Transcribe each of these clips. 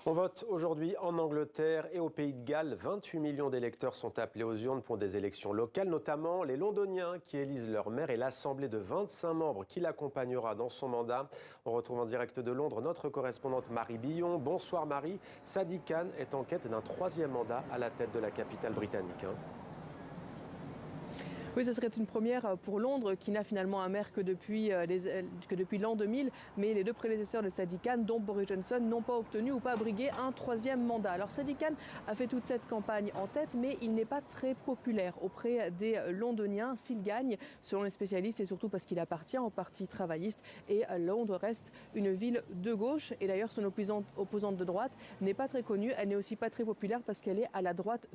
On vote aujourd'hui en Angleterre et au Pays de Galles. 28 millions d'électeurs sont appelés aux urnes pour des élections locales, notamment les Londoniens qui élisent leur maire et l'Assemblée de 25 membres qui l'accompagnera dans son mandat. On retrouve en direct de Londres notre correspondante Marie Billon. Bonsoir Marie. Sadiq Khan est en quête d'un troisième mandat à la tête de la capitale britannique. Oui, ce serait une première pour Londres, qui n'a finalement un maire que depuis l'an 2000. Mais les deux prédécesseurs de Sadiq Khan, dont Boris Johnson, n'ont pas obtenu ou pas brigué un troisième mandat. Alors Sadiq Khan a fait toute cette campagne en tête, mais il n'est pas très populaire auprès des Londoniens. S'il gagne, selon les spécialistes, et surtout parce qu'il appartient au parti travailliste, et Londres reste une ville de gauche. Et d'ailleurs, son opposante de droite n'est pas très connue. Elle n'est aussi pas très populaire parce qu'elle est à la droite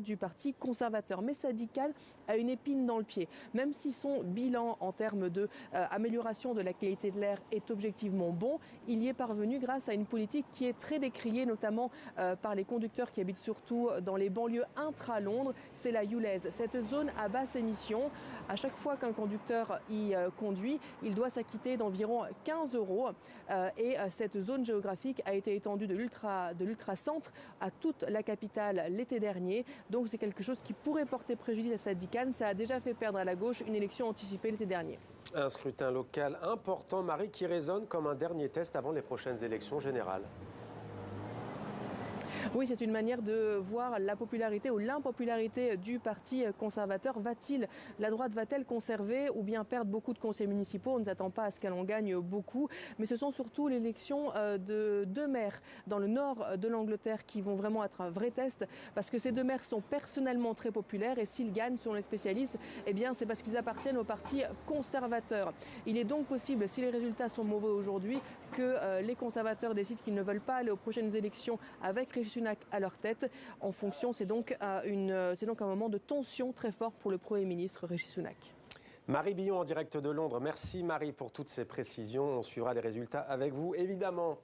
du parti conservateur. Mais Sadiq Khan a une épine dans le pied. Même si son bilan en termes d'amélioration de la qualité de l'air est objectivement bon, il y est parvenu grâce à une politique qui est très décriée, notamment par les conducteurs qui habitent surtout dans les banlieues intra-Londres. C'est la ULEZ, cette zone à basse émission. À chaque fois qu'un conducteur y conduit, il doit s'acquitter d'environ 15 €. Et cette zone géographique a été étendue de l'ultra-centre à toute la capitale l'été dernier. Donc c'est quelque chose qui pourrait porter préjudice à Sadiq Khan. Ça a déjà fait perdre à la gauche une élection anticipée l'été dernier. Un scrutin local important, Marie, qui résonne comme un dernier test avant les prochaines élections générales. Oui, c'est une manière de voir la popularité ou l'impopularité du parti conservateur. La droite va-t-elle conserver ou bien perdre beaucoup de conseils municipaux? On ne s'attend pas à ce qu'elle en gagne beaucoup. Mais ce sont surtout l'élection de deux maires dans le nord de l'Angleterre qui vont vraiment être un vrai test, parce que ces deux maires sont personnellement très populaires et s'ils gagnent, selon les spécialistes, eh bien c'est parce qu'ils appartiennent au parti conservateur. Il est donc possible, si les résultats sont mauvais aujourd'hui, que les conservateurs décident qu'ils ne veulent pas aller aux prochaines élections avec Rishi Sunak à leur tête. En fonction, c'est donc un moment de tension très fort pour le Premier ministre Rishi Sunak. Marie Billon en direct de Londres. Merci Marie pour toutes ces précisions. On suivra les résultats avec vous, évidemment.